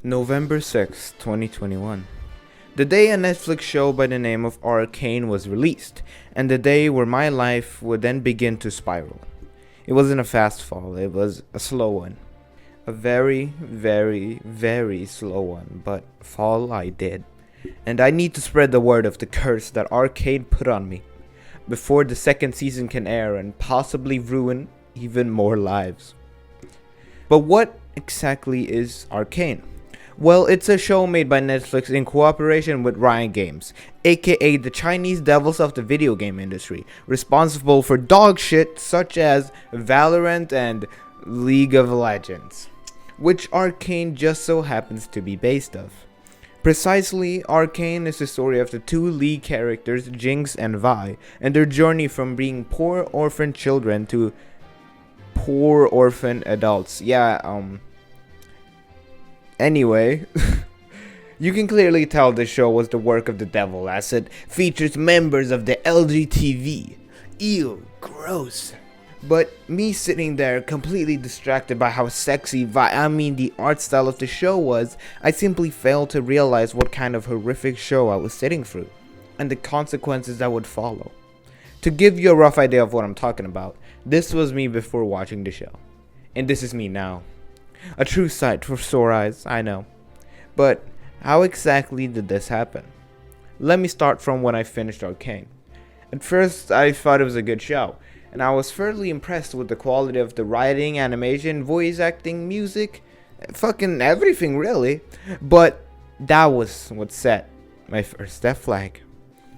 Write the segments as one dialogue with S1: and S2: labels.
S1: November 6th, 2021. The day a Netflix show by the name of Arcane was released, and the day where my life would then begin to spiral. It wasn't a fast fall, it was a slow one. A very, very, very slow one, but fall I did. And I need to spread the word of the curse that Arcane put on me, before the second season can air and possibly ruin even more lives. But what exactly is Arcane? Well, it's a show made by Netflix in cooperation with Riot Games, aka the Chinese devils of the video game industry, responsible for dog shit such as Valorant and League of Legends, which Arcane just so happens to be based of. Precisely, Arcane is the story of the two lead characters, Jinx and Vi, and their journey from being poor orphan children to poor orphan adults. Anyway, you can clearly tell the show was the work of the devil, as it features members of the LGTV. Ew, gross. But me sitting there completely distracted by how sexy the art style of the show was, I simply failed to realize what kind of horrific show I was sitting through, and the consequences that would follow. To give you a rough idea of what I'm talking about, this was me before watching the show, and this is me now. A true sight for sore eyes, I know. But how exactly did this happen? Let me start from when I finished Arcane. At first, I thought it was a good show, and I was fairly impressed with the quality of the writing, animation, voice acting, music, fucking everything really. But that was what set my first death flag.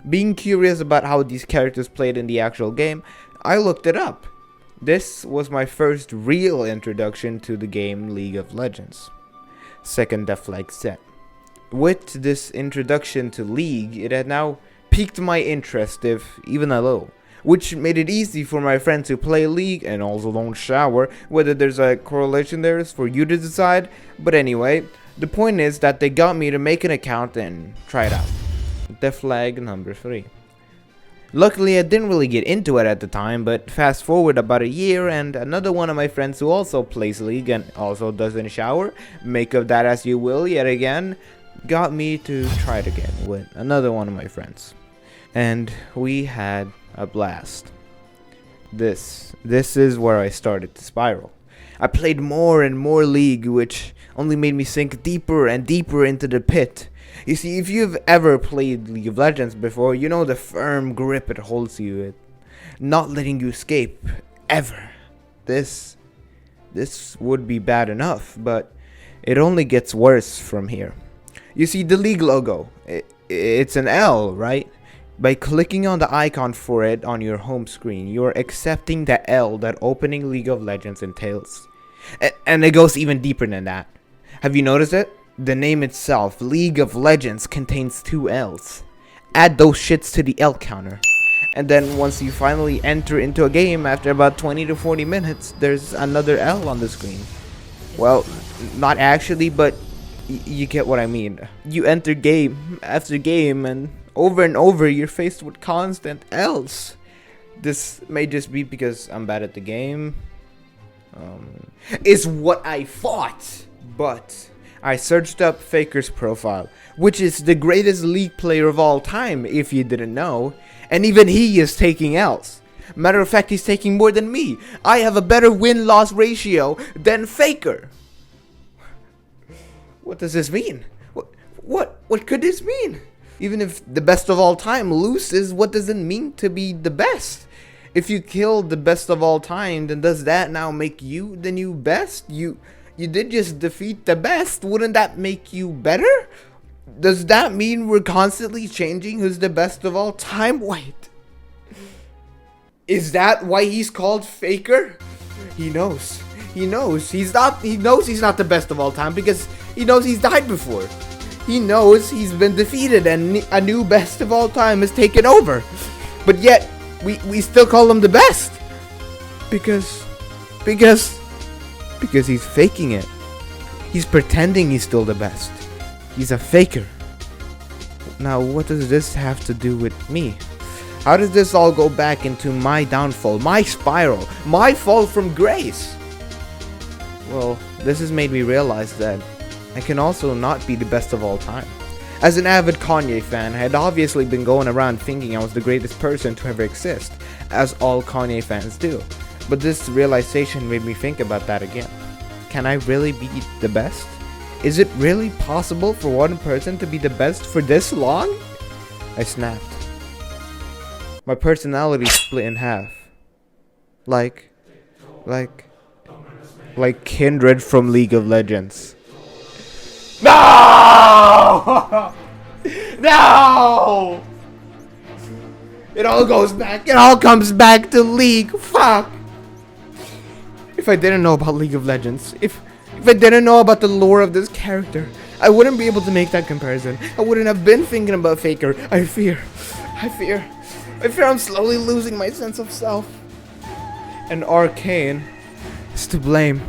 S1: Being curious about how these characters played in the actual game, I looked it up. This was my first real introduction to the game League of Legends. Second death flag set. With this introduction to League, it had now piqued my interest, if even a little, which made it easy for my friends to play League and also don't shower. Whether there's a correlation there is for you to decide, but anyway, the point is that they got me to make an account and try it out. Death flag number 3. Luckily, I didn't really get into it at the time, but fast forward about a year and another one of my friends who also plays League and also doesn't shower, make of that as you will yet again, got me to try it again with another one of my friends. And we had a blast. This is where I started to spiral. I played more and more League, which only made me sink deeper and deeper into the pit. You see, if you've ever played League of Legends before, you know the firm grip it holds you in, not letting you escape, ever. This would be bad enough, but it only gets worse from here. You see the League logo, it's an L, right? By clicking on the icon for it on your home screen, you're accepting the L that opening League of Legends entails. And it goes even deeper than that. Have you noticed it? The name itself, League of Legends, contains 2 L's. Add those shits to the L counter. And then once you finally enter into a game after about 20 to 40 minutes, there's another L on the screen. Well, not actually, but you get what I mean. You enter game after game and over you're faced with constant L's. This may just be because I'm bad at the game. Is what I thought, but I searched up Faker's profile, which is the greatest League player of all time, if you didn't know, and even he is taking L's. Matter of fact, he's taking more than me. I have a better win-loss ratio than Faker. What does this mean? What could this mean? Even if the best of all time loses, what does it mean to be the best? If you killed the best of all time, then does that now make you the new best? You did just defeat the best. Wouldn't that make you better? Does that mean we're constantly changing who's the best of all time? Wait. Is that why he's called Faker? He knows. He knows he's not the best of all time because he knows he's died before. He knows he's been defeated and a new best of all time has taken over. But yet, we still call him the best. Because he's faking it. He's pretending he's still the best. He's a faker. Now, what does this have to do with me? How does this all go back into my downfall, my spiral, my fall from grace? Well, this has made me realize that I can also not be the best of all time. As an avid Kanye fan, I had obviously been going around thinking I was the greatest person to ever exist, as all Kanye fans do. But this realization made me think about that again. Can I really be the best? Is it really possible for one person to be the best for this long? I snapped. My personality split in half. Like Kindred from League of Legends. No! No! It all goes back. It all comes back to League. Fuck. If I didn't know about League of Legends, if I didn't know about the lore of this character, I wouldn't be able to make that comparison. I wouldn't have been thinking about Faker. I fear I'm slowly losing my sense of self. And Arcane is to blame.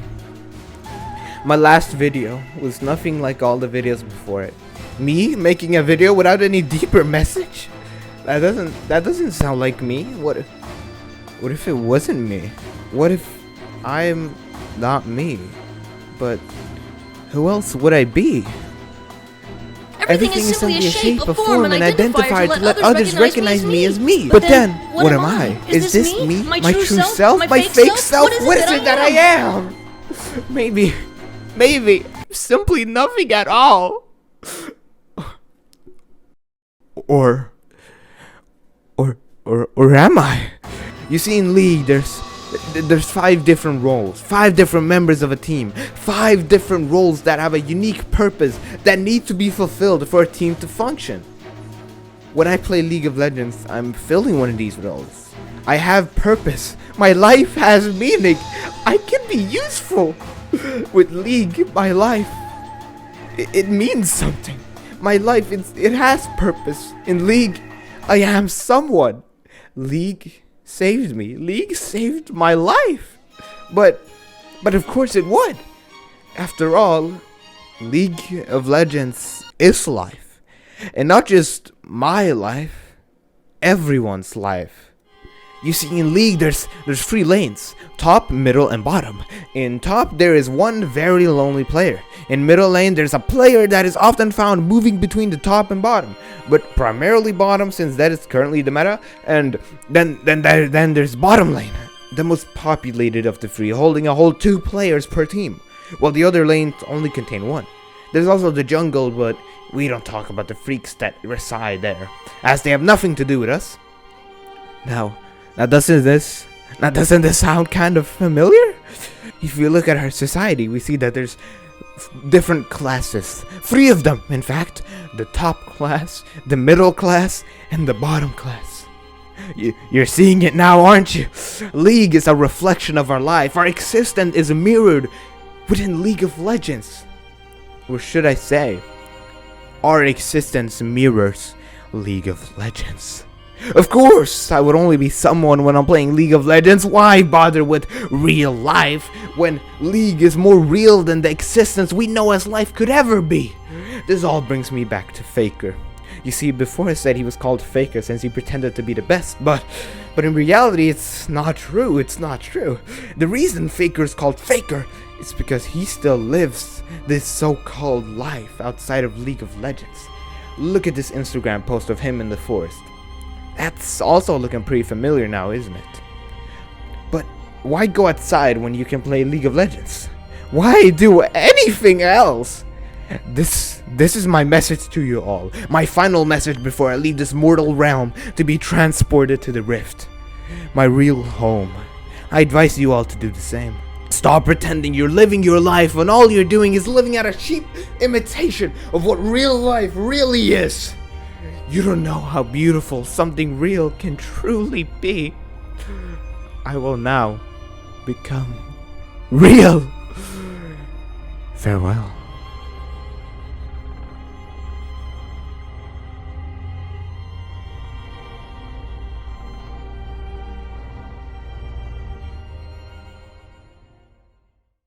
S1: My last video was nothing like all the videos before it. Me making a video without any deeper message? That doesn't sound like me. What if it wasn't me? What if I'm not me? But who else would I be? Everything is simply a shape, a form, an identifier to let others recognize me as me. But then, what am I? Is this me? My true self? My fake self? What is it that I am? Maybe simply nothing at all. Or am I? You see, in League, there's 5 different roles, 5 different members of a team, 5 different roles that have a unique purpose that need to be fulfilled for a team to function. When I play League of Legends, I'm filling one of these roles. I have purpose. My life has meaning. I can be useful. With League, my life, it means something. My life, it has purpose. In League, I am someone. League saved me. League saved my life. But of course it would. After all, League of Legends is life. And not just my life, everyone's life. You see, in League, there's 3 lanes. Top, middle, and bottom. In top, there is one very lonely player. In middle lane, there's a player that is often found moving between the top and bottom, but primarily bottom, since that is currently the meta. And then there's bottom lane, the most populated of the 3, holding a whole 2 players per team, while the other lanes only contain 1. There's also the jungle, but we don't talk about the freaks that reside there, as they have nothing to do with us. Now doesn't this sound kind of familiar? If we look at our society, we see that there's different classes. 3 of them, in fact. The top class, the middle class, and the bottom class. You're seeing it now, aren't you? League is a reflection of our life. Our existence is mirrored within League of Legends. Or should I say, our existence mirrors League of Legends. Of course, I would only be someone when I'm playing League of Legends. Why bother with real life when League is more real than the existence we know as life could ever be? This all brings me back to Faker. You see, before I said he was called Faker since he pretended to be the best, but in reality it's not true. It's not true. The reason Faker is called Faker is because he still lives this so-called life outside of League of Legends. Look at this Instagram post of him in the forest. That's also looking pretty familiar now, isn't it? But why go outside when you can play League of Legends? Why do anything else? This is my message to you all. My final message before I leave this mortal realm to be transported to the Rift. My real home. I advise you all to do the same. Stop pretending you're living your life when all you're doing is living out a cheap imitation of what real life really is. You don't know how beautiful something real can truly be. I will now become real. Farewell.